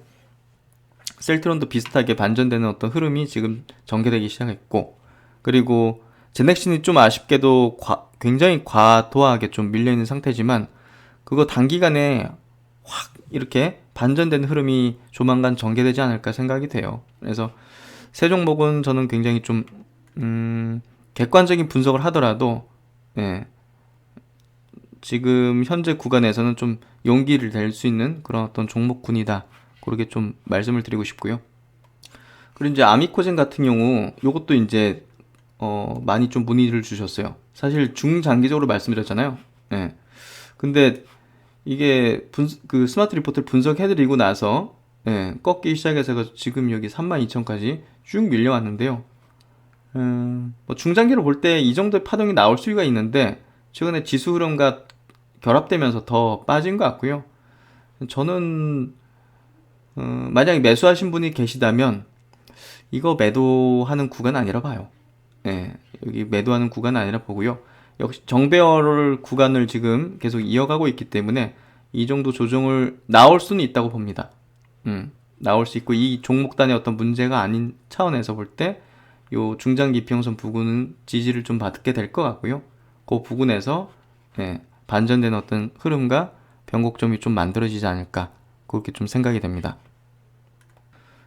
셀트론도 비슷하게 반전되는 어떤 흐름이 지금 전개되기 시작했고, 그리고 제넥신이 좀 아쉽게도 굉장히 과도하게 좀 밀려있는 상태지만 그거 단기간에 확 이렇게 반전되는 흐름이 조만간 전개되지 않을까 생각이 돼요. 그래서 세 종목은 저는 굉장히 좀 객관적인 분석을 하더라도 지금 현재 구간에서는 좀 용기를 낼 수 있는 그런 어떤 종목군이다. 그렇게 좀 말씀을 드리고 싶고요. 그리고 이제 아미코젠 같은 경우 요것도 이제 많이 좀 문의를 주셨어요. 사실 중장기적으로 말씀드렸잖아요. 예. 근데 이게 그 스마트 리포트를 분석해드리고 나서 꺾기 시작해서 지금 여기 32,000까지 쭉 밀려왔는데요. 뭐 중장기로 볼 때 이 정도의 파동이 나올 수가 있는데 최근에 지수 흐름과 결합되면서 더 빠진 것 같고요. 저는 만약에 매수하신 분이 계시다면 이거 매도하는 구간 아니라 봐요. 여기 매도하는 구간 아니라 보고요. 역시 정배열 구간을 지금 계속 이어가고 있기 때문에 이 정도 조정을 나올 수는 있다고 봅니다. 나올 수 있고 이 종목단의 어떤 문제가 아닌 차원에서 볼 때 요 중장기 이평선 부근은 지지를 좀 받게 될 것 같고요. 그 부근에서 반전되는 어떤 흐름과 변곡점이 좀 만들어지지 않을까 그렇게 좀 생각이 됩니다.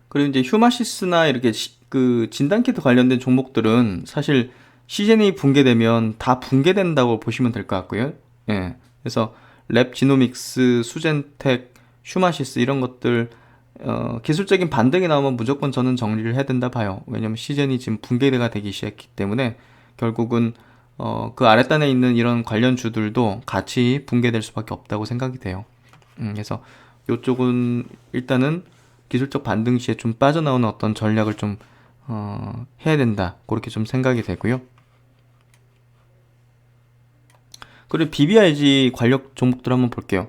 그리고 이제 휴마시스나 이렇게 그 진단키트 관련된 종목들은 사실 시즌이 붕괴되면 다 붕괴된다고 보시면 될 것 같고요. 그래서 랩 지노믹스, 수젠텍, 휴마시스 이런 것들 기술적인 반등이 나오면 무조건 저는 정리를 해야 된다 봐요. 왜냐면 시즌이 지금 붕괴가 되기 시작했기 때문에 결국은 그 아랫단에 있는 이런 관련 주들도 같이 붕괴될 수밖에 없다고 생각이 돼요. 그래서 이쪽은 일단은 기술적 반등 시에 좀 빠져나오는 어떤 전략을 좀 해야 된다. 그렇게 좀 생각이 되고요. 그리고 BBIG 관련 종목들 한번 볼게요.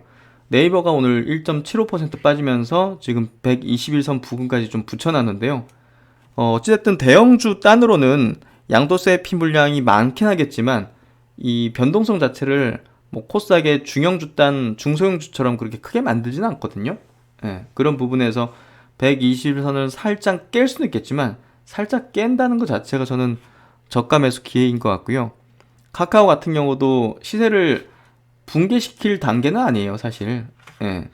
네이버가 오늘 1.75% 빠지면서 지금 121선 부근까지 좀 붙여놨는데요. 어찌됐든 대형주 단으로는 양도세 피물량이 많긴 하겠지만 이 변동성 자체를 뭐 코스닥의 중형주 단, 중소형주처럼 그렇게 크게 만들지는 않거든요. 그런 부분에서 121선을 살짝 깰 수는 있겠지만 살짝 깬다는 것 자체가 저는 저가 매수 기회인 것 같고요. 카카오 같은 경우도 시세를 붕괴시킬 단계는 아니에요, 사실.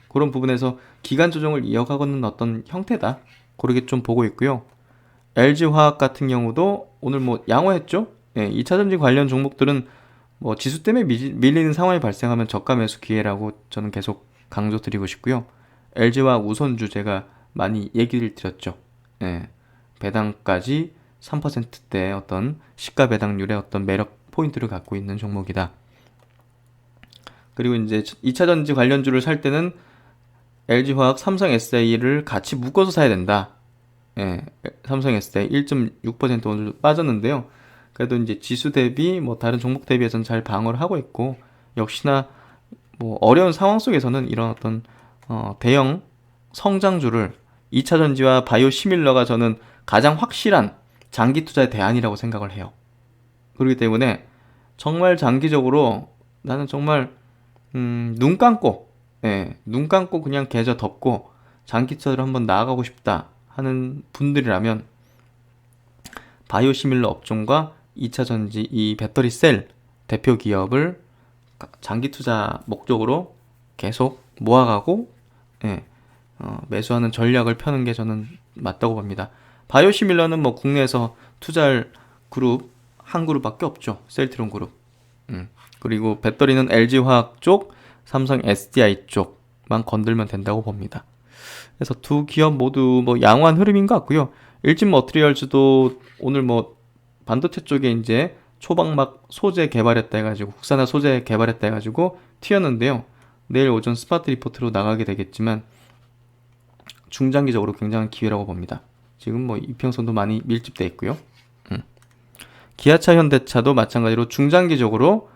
그런 부분에서 기간 조정을 이어가고는 어떤 형태다. 그렇게 좀 보고 있고요. LG화학 같은 경우도 오늘 뭐 양호했죠? 2차전지 관련 종목들은 뭐 지수 때문에 밀리는 상황이 발생하면 저가 매수 기회라고 저는 계속 강조드리고 싶고요. LG화학 우선주 제가 많이 얘기를 드렸죠. 배당까지 3%대 어떤 시가 배당률의 어떤 매력 포인트를 갖고 있는 종목이다. 그리고 이제 2차전지 관련주를 살 때는 LG화학, 삼성 SDI를 같이 묶어서 사야 된다. 삼성 SDI 1.6% 오늘 빠졌는데요. 그래도 이제 지수 대비 뭐 다른 종목 대비해서는 잘 방어를 하고 있고 역시나 뭐 어려운 상황 속에서는 이런 어떤 대형 성장주를 2차전지와 바이오 시밀러가 저는 가장 확실한 장기 투자의 대안이라고 생각을 해요. 그렇기 때문에 정말 장기적으로 나는 정말 눈 감고 눈 감고 그냥 계좌 덮고 장기 투자를 한번 나아가고 싶다 하는 분들이라면 바이오시밀러 업종과 2차전지 이 배터리 셀 대표 기업을 장기 투자 목적으로 계속 모아가고 매수하는 전략을 펴는 게 저는 맞다고 봅니다. 바이오시밀러는 뭐 국내에서 투자할 그룹 한 그룹밖에 없죠. 셀트론 그룹. 그리고 배터리는 LG화학 쪽, 삼성 SDI 쪽만 건들면 된다고 봅니다. 그래서 두 기업 모두 뭐 양호한 흐름인 것 같고요. 일진 머티리얼즈도 오늘 뭐 반도체 쪽에 이제 초박막 소재 개발했다 해가지고 국산화 소재 개발했다 해가지고 튀었는데요. 내일 오전 스마트 리포트로 나가게 되겠지만 중장기적으로 굉장한 기회라고 봅니다. 지금 뭐 이평선도 많이 밀집돼 있고요. 기아차, 현대차도 마찬가지로 중장기적으로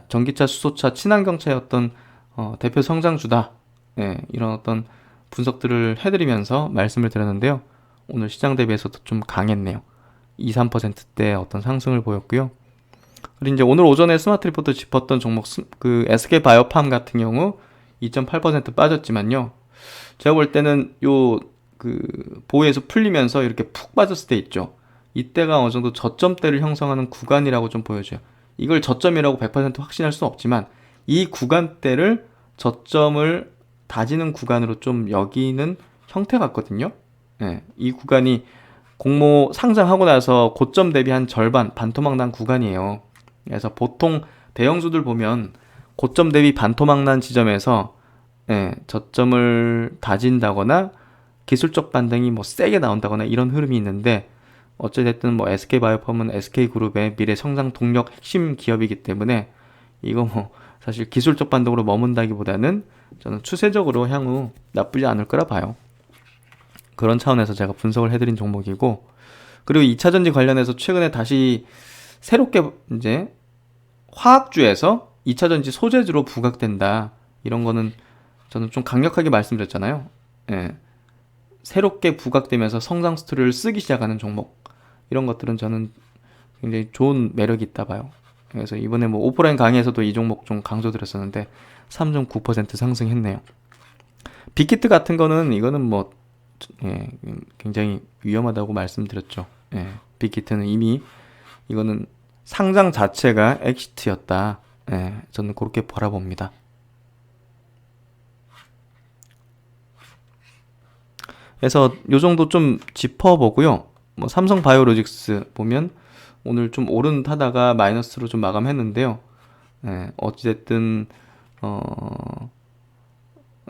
전기차, 수소차, 친환경차의 어떤 대표 성장주다. 이런 어떤 분석들을 해드리면서 말씀을 드렸는데요. 오늘 시장 대비해서도 좀 강했네요. 2, 3%대 어떤 상승을 보였고요. 그리고 이제 오늘 오전에 스마트 리포트 짚었던 종목 그 SK 바이오팜 같은 경우 2.8% 빠졌지만요. 제가 볼 때는 요 그 보유에서 풀리면서 이렇게 푹 빠졌을 때 있죠. 이때가 어느 정도 저점대를 형성하는 구간이라고 좀 보여져요. 이걸 저점이라고 100% 확신할 수는 없지만 이 구간대를 저점을 다지는 구간으로 좀 여기는 형태 같거든요. 이 구간이 공모 상장하고 나서 고점 대비 한 절반 반토막 난 구간이에요. 그래서 보통 대형주들 보면 고점 대비 반토막 난 지점에서 저점을 다진다거나 기술적 반등이 뭐 세게 나온다거나 이런 흐름이 있는데 어찌됐든 뭐 SK바이오팜은 SK그룹의 미래 성장 동력 핵심 기업이기 때문에 이거 뭐 사실 기술적 반등으로 머문다기보다는 저는 추세적으로 향후 나쁘지 않을 거라 봐요. 그런 차원에서 제가 분석을 해드린 종목이고, 그리고 2차전지 관련해서 최근에 다시 새롭게 이제 화학주에서 2차전지 소재주로 부각된다. 이런 거는 저는 좀 강력하게 말씀드렸잖아요. 새롭게 부각되면서 성장 스토리를 쓰기 시작하는 종목. 이런 것들은 저는 굉장히 좋은 매력이 있다 봐요. 그래서 이번에 뭐 오프라인 강의에서도 이 종목 좀 강조드렸었는데 3.9% 상승했네요. 빅히트 같은 거는 이거는 뭐 굉장히 위험하다고 말씀드렸죠. 빅히트는 이미 이거는 상장 자체가 엑시트였다. 예, 저는 그렇게 바라봅니다. 그래서 요 정도 좀 짚어보고요. 뭐 삼성 바이오로직스 보면 오늘 좀 오른타다가 마이너스로 좀 마감했는데요. 예, 어찌됐든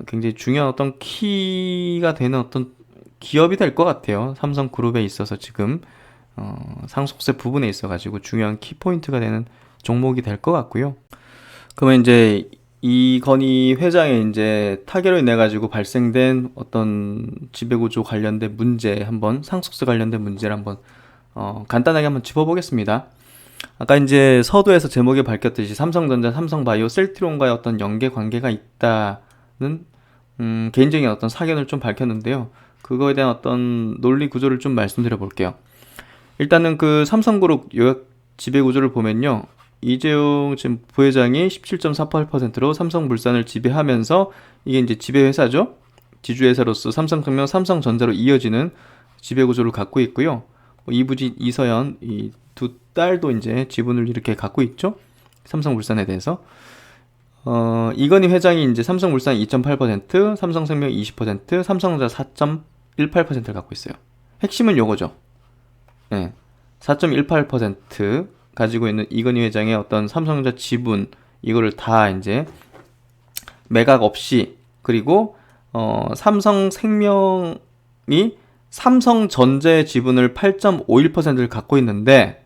굉장히 중요한 어떤 키가 되는 어떤 기업이 될 것 같아요. 삼성그룹에 있어서 지금 상속세 부분에 있어가지고 중요한 키포인트가 되는 종목이 될 것 같고요. 그러면 이제 이건희 회장의 이제 타계로 인해 가지고 발생된 어떤 지배구조 관련된 문제 한번 상속세 관련된 문제를 한번 간단하게 한번 짚어보겠습니다. 아까 이제 서두에서 제목에 밝혔듯이 삼성전자, 삼성바이오, 셀트리온과의 어떤 연계 관계가 있다는 개인적인 어떤 사견을 좀 밝혔는데요. 그거에 대한 어떤 논리 구조를 좀 말씀드려 볼게요. 일단은 그 삼성그룹 요약 지배 구조를 보면요. 이재용 지금 부회장이 17.48%로 삼성물산을 지배하면서 이게 이제 지배회사죠. 지주회사로서 삼성생명, 삼성전자로 이어지는 지배구조를 갖고 있고요. 이부진, 이서연 이 두 딸도 이제 지분을 이렇게 갖고 있죠. 삼성물산에 대해서. 이건희 회장이 이제 삼성물산 2.8%, 삼성생명 20%, 삼성전자 4.18%를 갖고 있어요. 핵심은 요거죠. 네. 4.18% 가지고 있는 이건희 회장의 어떤 삼성전자 지분 이거를 다 이제 매각 없이 그리고 삼성생명이 삼성전자의 지분을 8.51%를 갖고 있는데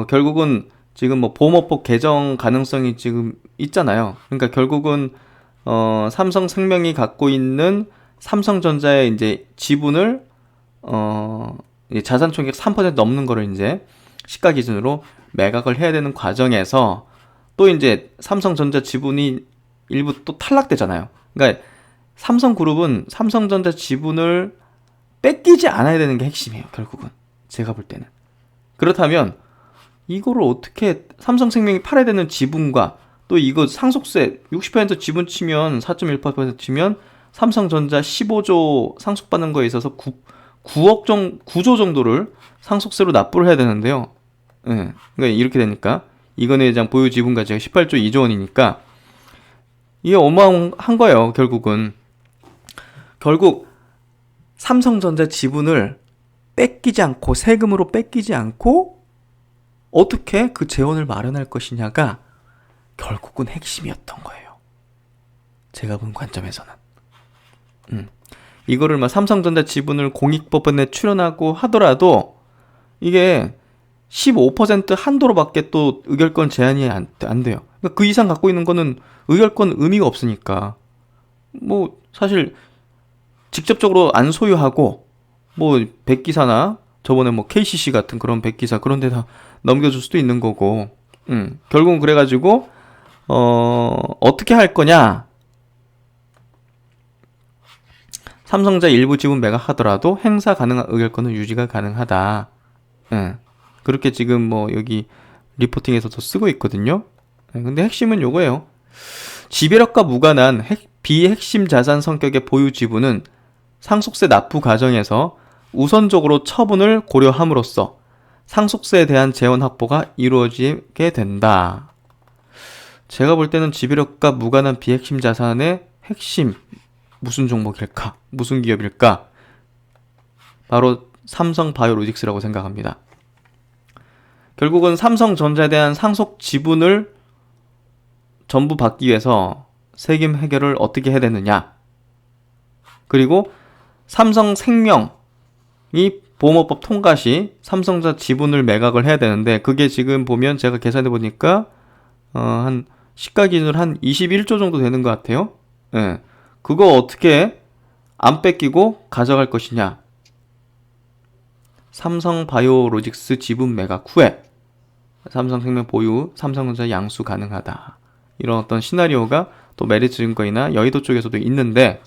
결국은 지금 뭐 보험업법 개정 가능성이 지금 있잖아요. 그러니까 결국은 삼성생명이 갖고 있는 삼성전자의 이제 지분을 자산 총액 3% 넘는 거를 이제 시가 기준으로 매각을 해야 되는 과정에서 또 이제 삼성전자 지분이 일부 또 탈락되잖아요. 그러니까 삼성그룹은 삼성전자 지분을 뺏기지 않아야 되는 게 핵심이에요. 결국은 제가 볼 때는. 그렇다면 이거를 어떻게 삼성생명이 팔아야 되는 지분과 또 이거 상속세 60% 지분 치면 4.18% 치면 삼성전자 15조 상속받는 거에 있어서 9조 정도를 상속세로 납부를 해야 되는데요. 예. 그러니까 이렇게 되니까 이건희 회장 보유 지분 가치가 18조 2조 원이니까 이게 어마어마한 거예요. 결국 삼성전자 지분을 뺏기지 않고 세금으로 뺏기지 않고 어떻게 그 재원을 마련할 것이냐가 결국은 핵심이었던 거예요. 제가 본 관점에서는. 이거를 막 삼성전자 지분을 공익법원에 출연하고 하더라도 이게 15% 한도로밖에 또 의결권 제한이 안 돼요. 그러니까 그 이상 갖고 있는 거는 의결권 의미가 없으니까 뭐 사실 직접적으로 안 소유하고 뭐 백기사나 저번에 뭐 KCC 같은 그런 백기사 그런 데다 넘겨줄 수도 있는 거고 결국은 그래가지고 어떻게 할 거냐 삼성전자 일부 지분 매각하더라도 행사 가능한 의결권은 유지가 가능하다. 그렇게 지금 뭐 여기 리포팅에서도 쓰고 있거든요. 근데 핵심은 요거예요. 지배력과 무관한 비핵심 자산 성격의 보유 지분은 상속세 납부 과정에서 우선적으로 처분을 고려함으로써 상속세에 대한 재원 확보가 이루어지게 된다. 제가 볼 때는 지배력과 무관한 비핵심 자산의 핵심 무슨 종목일까? 무슨 기업일까? 바로 삼성바이오로직스라고 생각합니다. 결국은 삼성전자에 대한 상속 지분을 전부 받기 위해서 세금 해결을 어떻게 해야 되느냐? 그리고 삼성생명이 보험업법 통과 시 삼성전자 지분을 매각을 해야 되는데 그게 지금 보면 제가 계산해 보니까 한 시가 기준으로 한 21조 정도 되는 것 같아요. 예. 그거 어떻게 안 뺏기고 가져갈 것이냐? 삼성바이오로직스 지분 매각 후에 삼성생명 보유, 삼성전자 양수 가능하다. 이런 어떤 시나리오가 또 메리츠증권이나 여의도 쪽에서도 있는데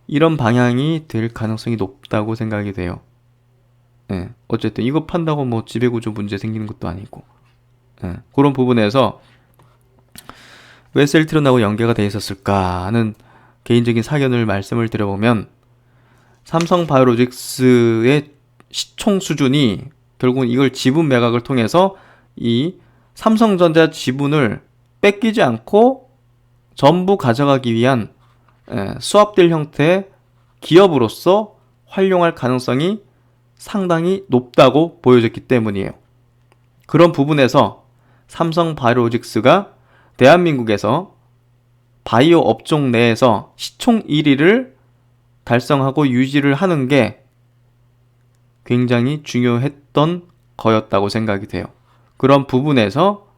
이런 방향이 될 가능성이 높다고 생각이 돼요. 예. 어쨌든 이거 판다고 뭐 지배구조 문제 생기는 것도 아니고 그런 부분에서 왜 셀트리온하고 연계가 돼 있었을까 하는 개인적인 사견을 말씀을 드려보면 삼성바이오로직스의 시총 수준이 결국은 이걸 지분 매각을 통해서 이 삼성전자 지분을 뺏기지 않고 전부 가져가기 위한 스왑딜 형태의 기업으로서 활용할 가능성이 상당히 높다고 보여졌기 때문이에요. 그런 부분에서 삼성바이오로직스가 대한민국에서 바이오 업종 내에서 시총 1위를 달성하고 유지를 하는 게 굉장히 중요했던 거였다고 생각이 돼요. 그런 부분에서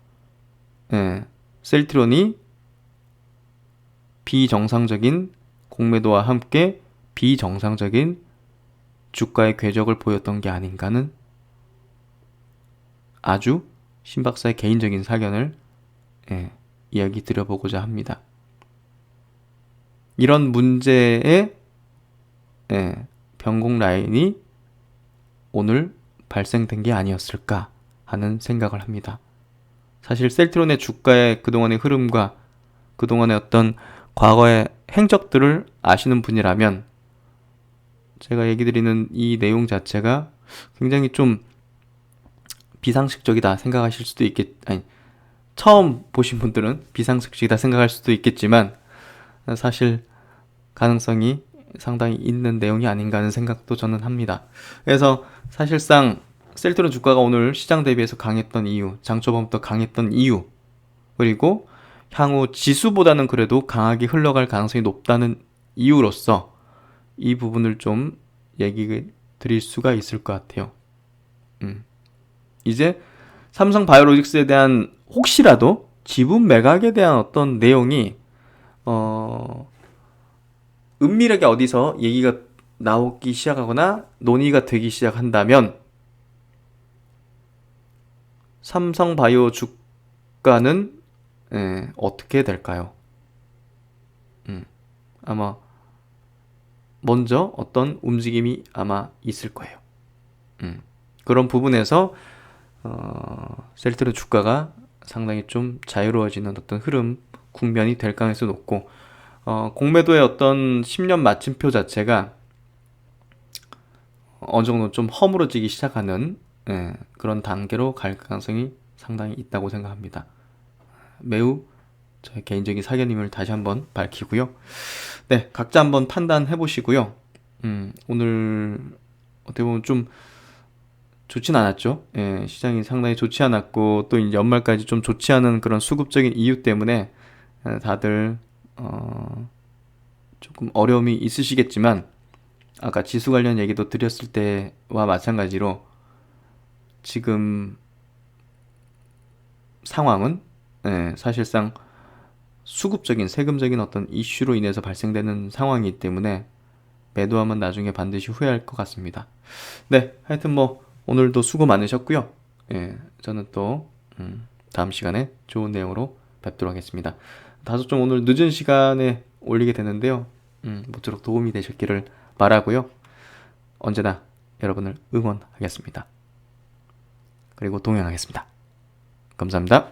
셀트리온이 비정상적인 공매도와 함께 비정상적인 주가의 궤적을 보였던 게 아닌가는 아주 신 박사의 개인적인 사견을 이야기 드려보고자 합니다. 이런 문제의 변곡 라인이 오늘 발생된 게 아니었을까 하는 생각을 합니다. 사실 셀트리온의 주가의 그동안의 흐름과 그동안의 어떤 과거의 행적들을 아시는 분이라면 제가 얘기 드리는 이 내용 자체가 굉장히 좀 비상식적이다 생각하실 수도 처음 보신 분들은 비상식적이다 생각할 수도 있겠지만 사실 가능성이 상당히 있는 내용이 아닌가 하는 생각도 저는 합니다. 그래서 사실상 셀트리온 주가가 오늘 시장 대비해서 강했던 이유, 장초반부터 강했던 이유, 그리고 향후 지수보다는 그래도 강하게 흘러갈 가능성이 높다는 이유로서 이 부분을 좀 얘기 드릴 수가 있을 것 같아요. 이제 삼성바이오로직스에 대한 혹시라도 지분 매각에 대한 어떤 내용이 은밀하게 어디서 얘기가 나오기 시작하거나 논의가 되기 시작한다면 삼성바이오 주가는 어떻게 될까요? 아마 먼저 어떤 움직임이 아마 있을 거예요. 그런 부분에서 셀트리온 주가가 상당히 좀 자유로워지는 어떤 흐름 국면이 될 가능성이 높고 공매도의 어떤 10년 마침표 자체가 어느 정도 좀 허물어지기 시작하는 그런 단계로 갈 가능성이 상당히 있다고 생각합니다. 매우 저의 개인적인 사견임을 다시 한번 밝히고요. 네, 각자 한번 판단해 보시고요. 오늘 어떻게 보면 좀 좋진 않았죠. 시장이 상당히 좋지 않았고 또 이제 연말까지 좀 좋지 않은 그런 수급적인 이유 때문에 다들 조금 어려움이 있으시겠지만 아까 지수 관련 얘기도 드렸을 때와 마찬가지로 지금 상황은 사실상 수급적인 세금적인 어떤 이슈로 인해서 발생되는 상황이기 때문에 매도하면 나중에 반드시 후회할 것 같습니다. 네, 하여튼 뭐 오늘도 수고 많으셨고요. 저는 또 다음 시간에 좋은 내용으로 뵙도록 하겠습니다. 다소 좀 오늘 늦은 시간에 올리게 되는데요. 모쪼록 도움이 되셨기를 바라고요. 언제나 여러분을 응원하겠습니다. 그리고 동행하겠습니다. 감사합니다.